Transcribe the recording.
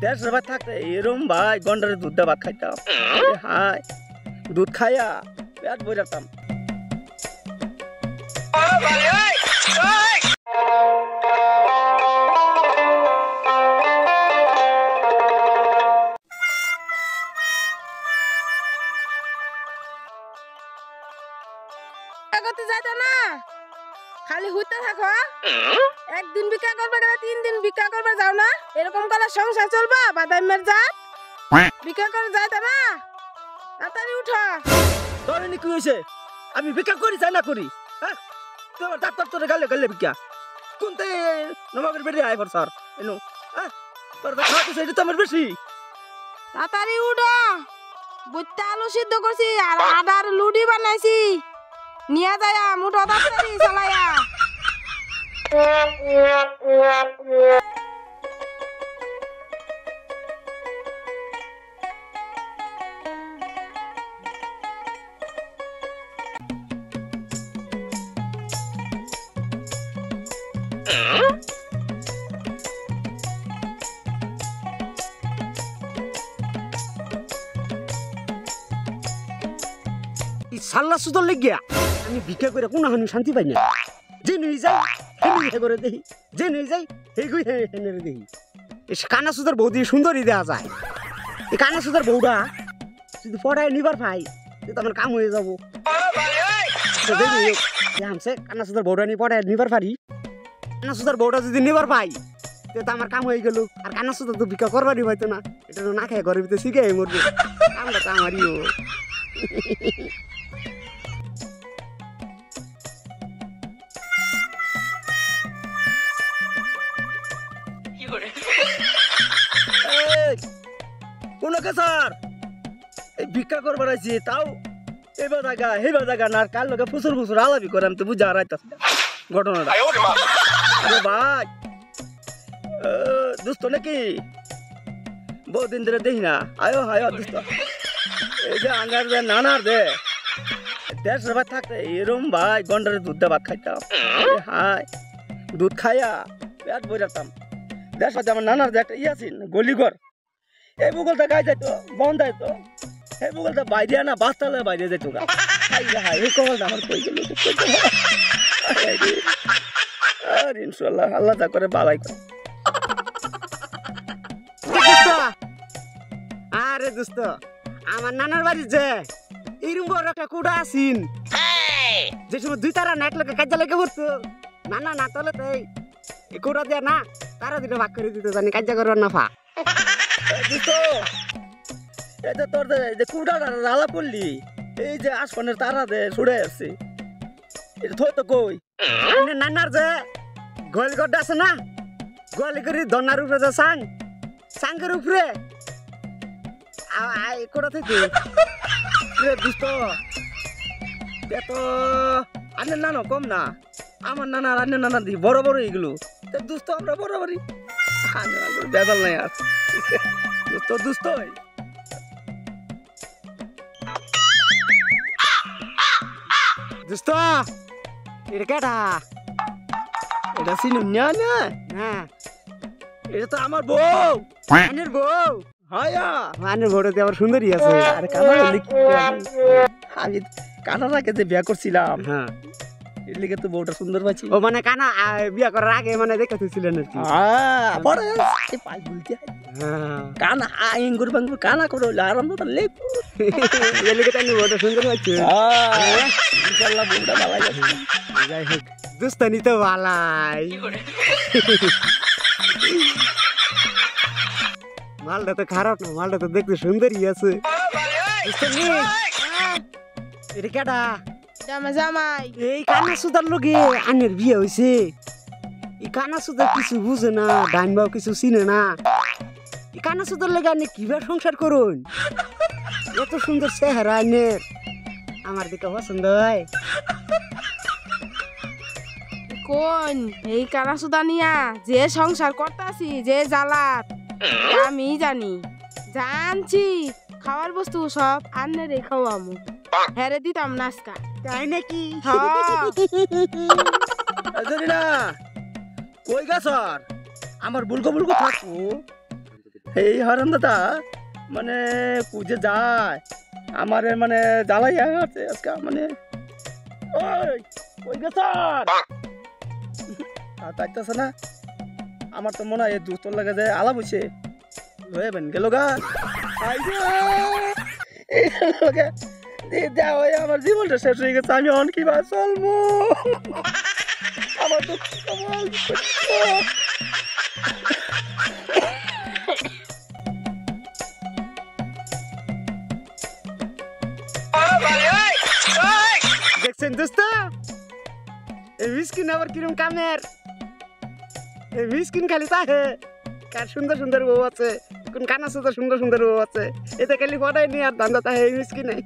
দেড়শো ভাত থাকতে এরম ভাই গন্ডারে দুধ ভাত খাইতাম। হাই দুধ খাইয়া পেট বই রাখতাম। খালি হইতে থাকো, একদিন বিক্রা করবে গেলে 3 দিন বিক্রা করবে যাও না, এরকম করে সংসার চলবা? বাদামের জাত বিক্রা করে যাইতা না, তাড়াতাড়ি উঠো। তোর এনে কি হয়েছে? আমি ভিক্ষা করি চাই না করি? হ্যাঁ তোমার ডাক্তার তোরে গালে গালে ভিক্ষা কোনতে নবাবের বেড়ে আয় পর স্যার এনো। হ্যাঁ তোর খাওয়াতে সেটা তো আমার বেশি। তাড়াতাড়ি উঠো, বুটটা আলু সিদ্ধ করছি আর আদার লুডি বানাইছি, নিয়ে যায়া মুঠো তাড়াতাড়ি চালায়া। সাল্লা সুদর লেগিয়া আমি ভিক্ষা করে কোনো হানি শান্তি পাই না। যে নিয়ে যাই হেনে করে দেখি, যে নিয়ে যাই হেগুই হেনে দেখি। এই কানা সুদর বউ দিয়ে সুন্দরই দেওয়া যায়। এই কানা সুদর বউটা যদি পড়ায় নিবার পাই তো আমার কাম হয়ে যাবো। কানা সুদর বউটা নিয়ে পড়ায় নিবার পারি, কানা সুদর বউটা যদি নিবার পাই তো আমার কাম হয়ে গেল। আর কানা সুদর তো ভিক্ষা করবারই হয়তো না, এটা না খেয়ে ঘরের ভিতরে শিখে মরবো। কামটা তো আমারই। কোন স্যার এই ভিক্ষা করবার আছি তাও এবার জায়গা হেবার জায়গা না, কার লোকে ফুসুর ফুসুর আলাপি করে আমি তো বুঝা রাইতাছি ঘটনাটা। ভাই দুস্থ নাকি? বহুদিন ধরে দেখি না, আয়ো আয়ো দুস্থ। এই যে আঙ্গার যে নানার দে দেড়শো ভাত থাকতে এরম ভাই গন্ডারে দুধ ভাত খাইতাম। হাই দুধ খাইয়া পেট বই রাখতাম। দেড়শো আমার নানার যে একটা ইয়াছিন গলিঘর, এই বুগলটা গায়ে যাইতো বন্ধ যাইতো, এই বুগলটা বাইরে না বাস্তালে বাইরে যাইতো গা। হাই এই কমলটা আমার কই গেল। আর ইনশাল্লাহ আল্লাহ যা করে বালাই করে। আরে দোস্ত আমার নানার বাড়ি যে এরম বড় একটা কুড়া আসিন, যে সময় 2 তারা না এক লোকে কাজে লেগে পড়তো। না না না তলে তো এই কুড়া দেয়া না তারা দুটো ভাগ করে দিত, জানি কাজা করবার না ফা। তোর যে কুড়াটা জ্বালা পড়লি, এই যে আসমানের তারা দে ছুড়ে আসছে, এটা থই তো কই নানার যে গোয়ালিঘরটা আছে না, গোয়ালিঘরি দনার উপরে যে সাঙ্গের উপরে কোথা থেকে দুষ্ট এত আনের নানো কম না, আমার নানার আনের নানা দি বড় বড় এগুলো দুস্থ, আমরা বরাবরই বেদাল নাই আর দুস্থ দুস্থ। দুস্থ এটা কেটা? এটা চিনুন না না, এটা তো আমার বউ, আনের বউ। হ্যাঁ আনের বউটা আবার সুন্দরী আছে। আরে আমি কানাটাকে যে বিয়া করছিলাম, হ্যাঁ এর লিগে তো বউটা সুন্দর পাচ্ছি। ও মানে কানা বিয়া করার আগে মানে দেখে তুইছিলেন আর কি? পাই বলতে কানা আইঙ্গুর বাঙ্গুর কানা করে আরম্ভ তো লেখ এর লিগে তাই বউটা সুন্দর পাচ্ছি। ইনশাআল্লাহ বউটা ভালো আছে। যাই হোক দুস্তানি তো ভালাই, মালটা তো খারাপ না, মালটা তো দেখতে সুন্দরই আছে। এটা কেডা? জামাই এই কানা সুদার লগে আনের বিয়ে হয়েছে। এই কানা সুদার কিছু বুঝে না, ডাইন বাও কিছু চিনে না। এই কানা সুদার লগে আনে কিভাবে সংসার করুন? এত সুন্দর চেহারা আনের, আমার দিকে পছন্দ হয়। কোন এই কানা সুদা নিয়া যে সংসার করতাছি, যে জ্বালাত আমি জানি, জানছি খাওয়ার বস্তু সব আন্নে রে খাওয়ামু, হেরে দিতাম নাস্কা। তাই নাকি? হ্যাঁ না কই গা স্যার আমার বুলকো বুলকো থাকবো। এই হারাম দাদা মানে কুজে যায় আমারে মানে জ্বালাই আছে আজকে মানে ওই ওই গেছান তাইতেছে না আমার তো মনে হয় এই দুস্তর লাগে যে আলাপ হইছে হয়ে বেন গেল গা আমার জীবনটা শেষ হয়ে গেছে আমি অন কিবা চলবো আমার তো দেখছেন দোস্ত এই মিসকিন আবার কিরম কামের এই মিসকিন খালি তাহে কার সুন্দর সুন্দর বউ আছে কোন কানা সুন্দর সুন্দর বউ আছে এতে খালি পড়াই নি আর ধান্দা তাহে এই মিসকিনে